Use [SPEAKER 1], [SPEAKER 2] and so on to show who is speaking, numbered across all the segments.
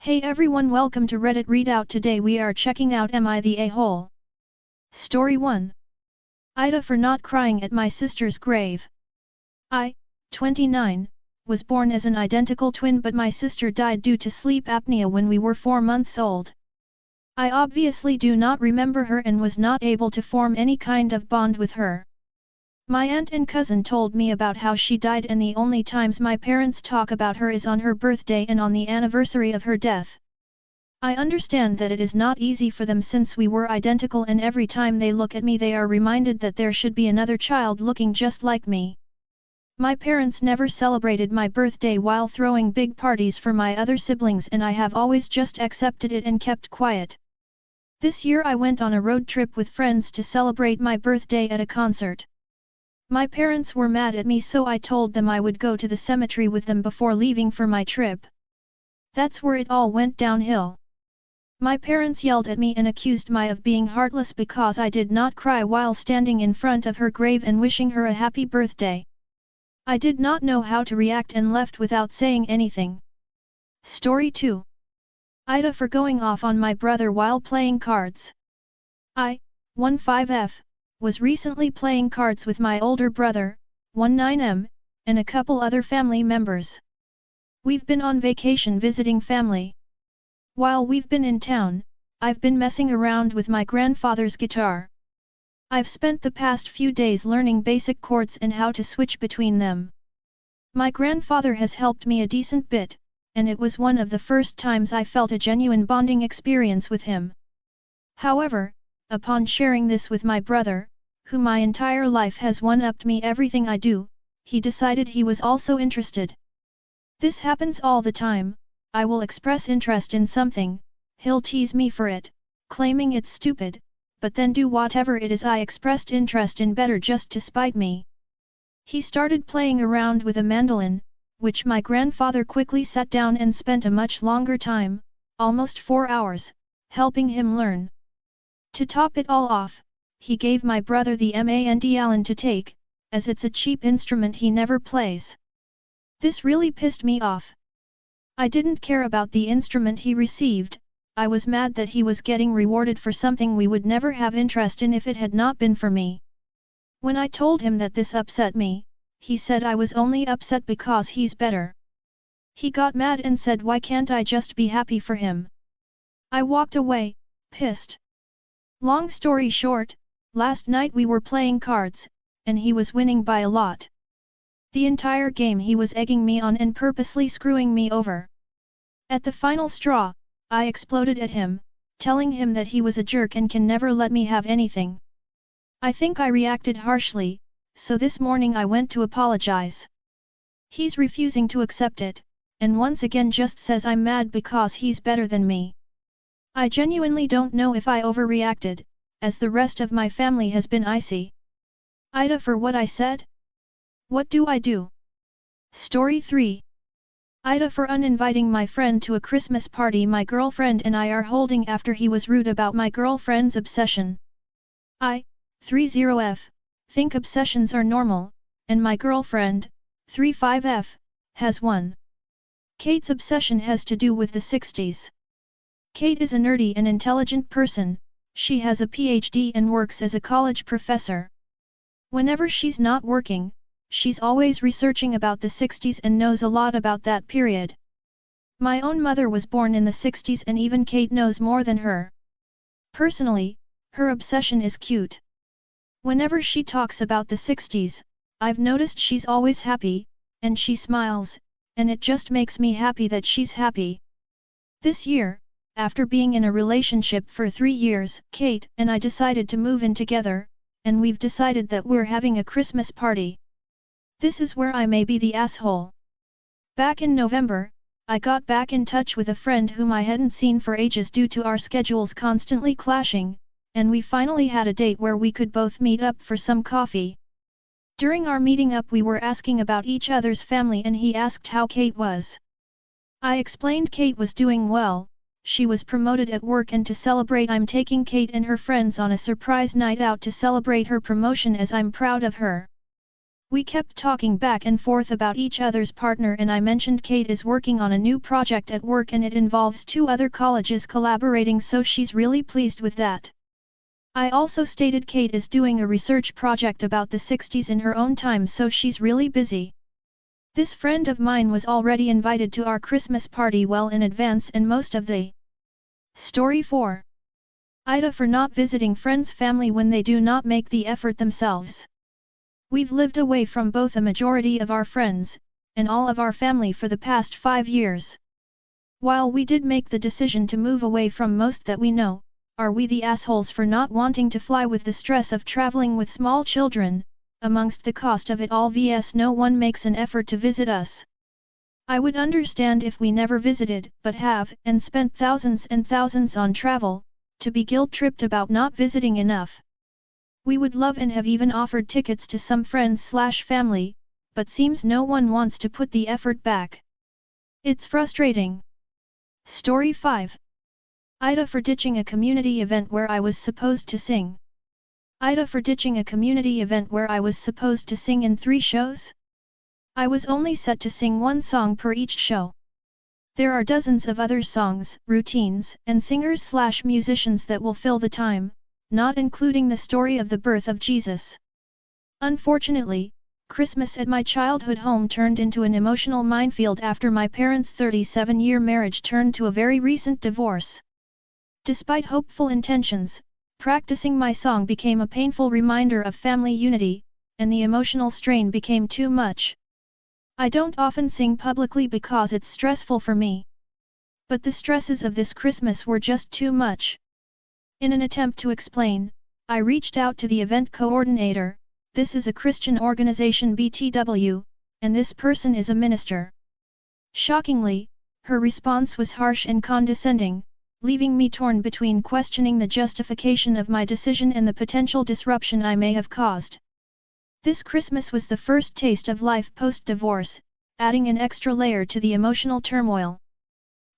[SPEAKER 1] Hey everyone, welcome to Reddit Readout. Today we are checking out Am I the A-hole? Story 1. AITA for not crying at my sister's grave. I, 29, was born as an identical twin, but my sister died due to sleep apnea when we were 4 months old. I obviously do not remember her and was not able to form any kind of bond with her. My aunt and cousin told me about how she died, and the only times my parents talk about her is on her birthday and on the anniversary of her death. I understand that it is not easy for them since we were identical, and every time they look at me they are reminded that there should be another child looking just like me. My parents never celebrated my birthday while throwing big parties for my other siblings, and I have always just accepted it and kept quiet. This year I went on a road trip with friends to celebrate my birthday at a concert. My parents were mad at me, so I told them I would go to the cemetery with them before leaving for my trip. That's where it all went downhill. My parents yelled at me and accused me of being heartless because I did not cry while standing in front of her grave and wishing her a happy birthday. I did not know how to react and left without saying anything. Story 2. AITA for going off on my brother while playing cards. I, 15F, was recently playing cards with my older brother, 19M, and a couple other family members. We've been on vacation visiting family. While we've been in town, I've been messing around with my grandfather's guitar. I've spent the past few days learning basic chords and how to switch between them. My grandfather has helped me a decent bit, and it was one of the first times I felt a genuine bonding experience with him. However, upon sharing this with my brother, who my entire life has one-upped me everything I do, he decided he was also interested. This happens all the time. I will express interest in something, he'll tease me for it, claiming it's stupid, but then do whatever it is I expressed interest in better just to spite me. He started playing around with a mandolin, which my grandfather quickly sat down and spent a much longer time, almost 4 hours, helping him learn. To top it all off, he gave my brother the mandolin to take, as it's a cheap instrument he never plays. This really pissed me off. I didn't care about the instrument he received. I was mad that he was getting rewarded for something we would never have interest in if it had not been for me. When I told him that this upset me, he said I was only upset because he's better. He got mad and said, why can't I just be happy for him? I walked away, pissed. Long story short, last night we were playing cards, and he was winning by a lot. The entire game he was egging me on and purposely screwing me over. At the final straw, I exploded at him, telling him that he was a jerk and can never let me have anything. I think I reacted harshly, so this morning I went to apologize. He's refusing to accept it, and once again just says I'm mad because he's better than me. I genuinely don't know if I overreacted, as the rest of my family has been icy. AITA for what I said? What do I do? Story 3. AITA for uninviting my friend to a Christmas party my girlfriend and I are holding after he was rude about my girlfriend's obsession. I, 30F, think obsessions are normal, and my girlfriend, 35F, has one. Kate's obsession has to do with the 60s. Kate is a nerdy and intelligent person. She has a PhD and works as a college professor. Whenever she's not working, she's always researching about the 60s and knows a lot about that period. My own mother was born in the 60s and even Kate knows more than her. Personally, her obsession is cute. Whenever she talks about the 60s, I've noticed she's always happy, and she smiles, and it just makes me happy that she's happy. This year, after being in a relationship for 3 years, Kate and I decided to move in together, and we've decided that we're having a Christmas party. This is where I may be the asshole. Back in November, I got back in touch with a friend whom I hadn't seen for ages due to our schedules constantly clashing, and we finally had a date where we could both meet up for some coffee. During our meeting up we were asking about each other's family and he asked how Kate was. I explained Kate was doing well. She was promoted at work, and to celebrate I'm taking Kate and her friends on a surprise night out to celebrate her promotion, as I'm proud of her. We kept talking back and forth about each other's partner, and I mentioned Kate is working on a new project at work and it involves 2 other colleges collaborating, so she's really pleased with that. I also stated Kate is doing a research project about the 60s in her own time, so she's really busy. This friend of mine was already invited to our Christmas party well in advance, and most of the Story 4. AITA for not visiting friends' family when they do not make the effort themselves. We've lived away from both a majority of our friends, and all of our family for the past 5 years. While we did make the decision to move away from most that we know, are we the assholes for not wanting to fly with the stress of traveling with small children, amongst the cost of it all vs no one makes an effort to visit us? I would understand if we never visited, but have, and spent thousands and thousands on travel, to be guilt-tripped about not visiting enough. We would love and have even offered tickets to some friends/family, but seems no one wants to put the effort back. It's frustrating. Story 5. AITA for ditching a community event where I was supposed to sing. AITA for ditching a community event where I was supposed to sing in 3 shows? I was only set to sing 1 song per each show. There are dozens of other songs, routines, and singers/musicians that will fill the time, not including the story of the birth of Jesus. Unfortunately, Christmas at my childhood home turned into an emotional minefield after my parents' 37-year marriage turned to a very recent divorce. Despite hopeful intentions, practicing my song became a painful reminder of family unity, and the emotional strain became too much. I don't often sing publicly because it's stressful for me. But the stresses of this Christmas were just too much. In an attempt to explain, I reached out to the event coordinator. This is a Christian organization BTW, and this person is a minister. Shockingly, her response was harsh and condescending, leaving me torn between questioning the justification of my decision and the potential disruption I may have caused. This Christmas was the first taste of life post-divorce, adding an extra layer to the emotional turmoil.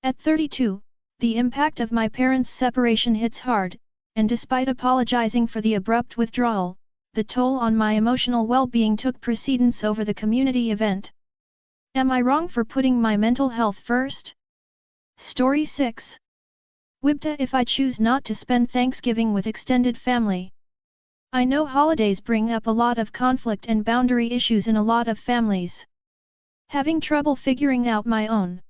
[SPEAKER 1] At 32, the impact of my parents' separation hits hard, and despite apologizing for the abrupt withdrawal, the toll on my emotional well-being took precedence over the community event. Am I wrong for putting my mental health first? Story 6. What if I choose not to spend Thanksgiving with extended family? I know holidays bring up a lot of conflict and boundary issues in a lot of families. Having trouble figuring out my own.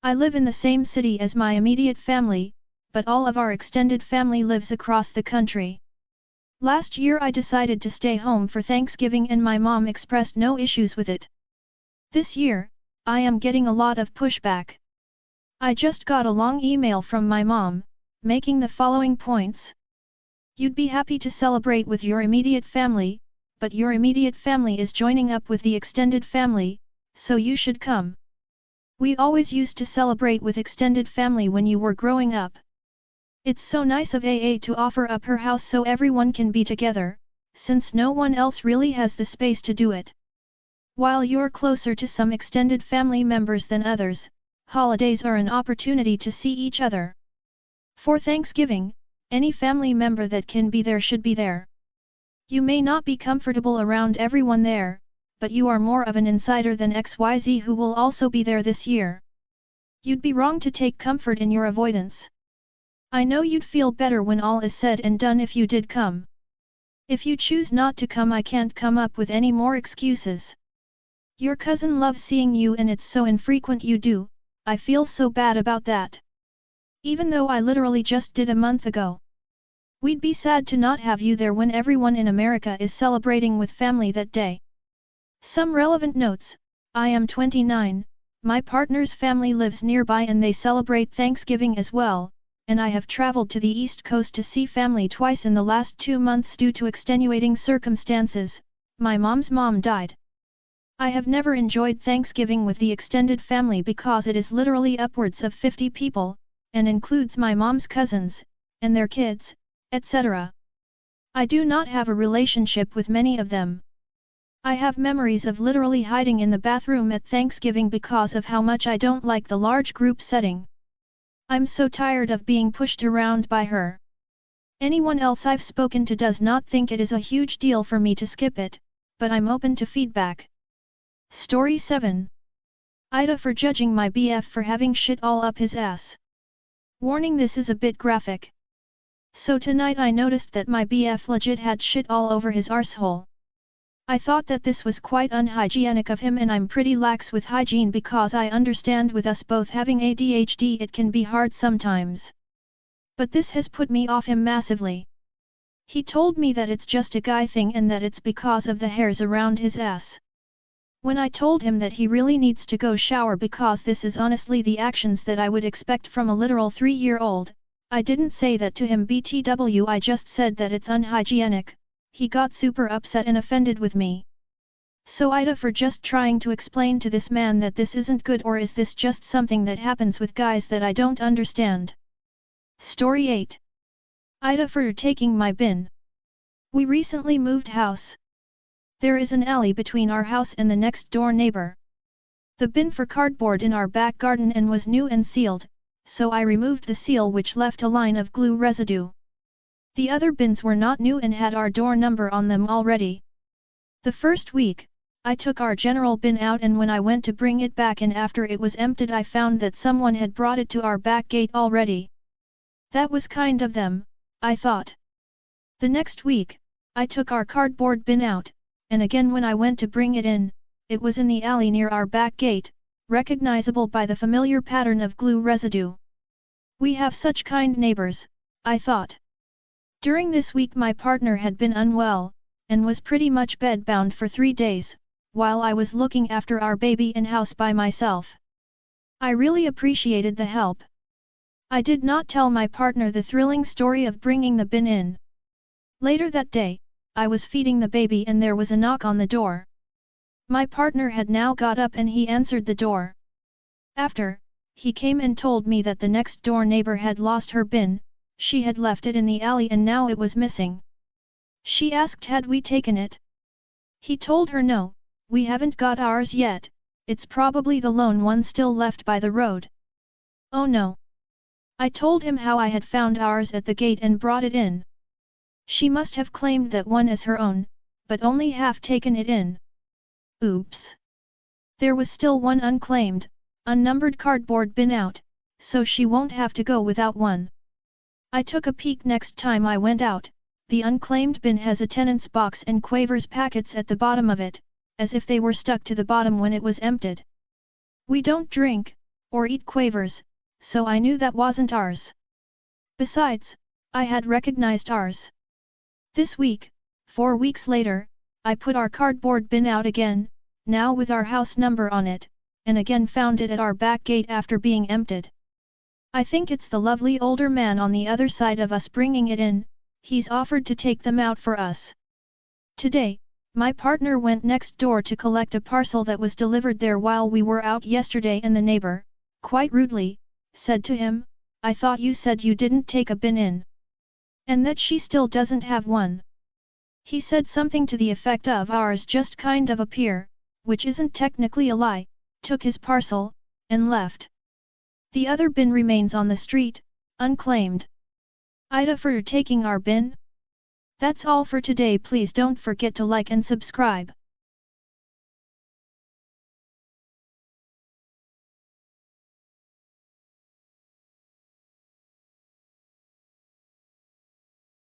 [SPEAKER 1] I live in the same city as my immediate family, but all of our extended family lives across the country. Last year I decided to stay home for Thanksgiving and my mom expressed no issues with it. This year, I am getting a lot of pushback. I just got a long email from my mom, making the following points. You'd be happy to celebrate with your immediate family, but your immediate family is joining up with the extended family, so you should come. We always used to celebrate with extended family when you were growing up. It's so nice of AA to offer up her house so everyone can be together, since no one else really has the space to do it. While you're closer to some extended family members than others, holidays are an opportunity to see each other. For Thanksgiving, any family member that can be there should be there. You may not be comfortable around everyone there, but you are more of an insider than XYZ who will also be there this year. You'd be wrong to take comfort in your avoidance. I know you'd feel better when all is said and done if you did come. If you choose not to come, I can't come up with any more excuses. Your cousin loves seeing you and it's so infrequent you do. I feel so bad about that. Even though I literally just did a month ago. We'd be sad to not have you there when everyone in America is celebrating with family that day. Some relevant notes: I am 29, my partner's family lives nearby and they celebrate Thanksgiving as well, and I have traveled to the East Coast to see family twice in the last 2 months due to extenuating circumstances. My mom's mom died. I have never enjoyed Thanksgiving with the extended family because it is literally upwards of 50 people, and includes my mom's cousins, and their kids, etc. I do not have a relationship with many of them. I have memories of literally hiding in the bathroom at Thanksgiving because of how much I don't like the large group setting. I'm so tired of being pushed around by her. Anyone else I've spoken to does not think it is a huge deal for me to skip it, but I'm open to feedback. Story 7. AITA for judging my BF for having shit all up his ass. Warning: this is a bit graphic. So tonight I noticed that my BF legit had shit all over his arsehole. I thought that this was quite unhygienic of him, and I'm pretty lax with hygiene because I understand with us both having ADHD it can be hard sometimes. But this has put me off him massively. He told me that it's just a guy thing and that it's because of the hairs around his ass. When I told him that he really needs to go shower because this is honestly the actions that I would expect from a literal 3-year-old, I didn't say that to him BTW, I just said that it's unhygienic. He got super upset and offended with me. So AITA for just trying to explain to this man that this isn't good, or is this just something that happens with guys that I don't understand? Story 8. AITA for taking my bin. We recently moved house. There is an alley between our house and the next door neighbor. The bin for cardboard in our back garden and was new and sealed, so I removed the seal, which left a line of glue residue. The other bins were not new and had our door number on them already. The first week, I took our general bin out, and when I went to bring it back in after it was emptied, I found that someone had brought it to our back gate already. That was kind of them, I thought. The next week, I took our cardboard bin out, and again when I went to bring it in, it was in the alley near our back gate, recognizable by the familiar pattern of glue residue. We have such kind neighbors, I thought. During this week my partner had been unwell, and was pretty much bedbound for 3 days, while I was looking after our baby in house by myself. I really appreciated the help. I did not tell my partner the thrilling story of bringing the bin in. Later that day, I was feeding the baby and there was a knock on the door. My partner had now got up and he answered the door. After, he came and told me that the next door neighbor had lost her bin. She had left it in the alley and now it was missing. She asked had we taken it. He told her no, we haven't got ours yet, it's probably the lone one still left by the road. Oh no. I told him how I had found ours at the gate and brought it in. She must have claimed that one as her own, but only half taken it in. Oops. There was still one unclaimed, unnumbered cardboard bin out, so she won't have to go without one. I took a peek next time I went out. The unclaimed bin has a tenant's box and Quavers packets at the bottom of it, as if they were stuck to the bottom when it was emptied. We don't drink, or eat Quavers, so I knew that wasn't ours. Besides, I had recognized ours. This week, 4 weeks later, I put our cardboard bin out again, now with our house number on it, and again found it at our back gate after being emptied. I think it's the lovely older man on the other side of us bringing it in. He's offered to take them out for us. Today, my partner went next door to collect a parcel that was delivered there while we were out yesterday, and the neighbor, quite rudely, said to him, "I thought you said you didn't take a bin in. And that she still doesn't have one." He said something to the effect of "ours just kind of appear," which isn't technically a lie, took his parcel, and left. The other bin remains on the street, unclaimed. AITA for taking our bin? That's all for today. Please don't forget to like and subscribe.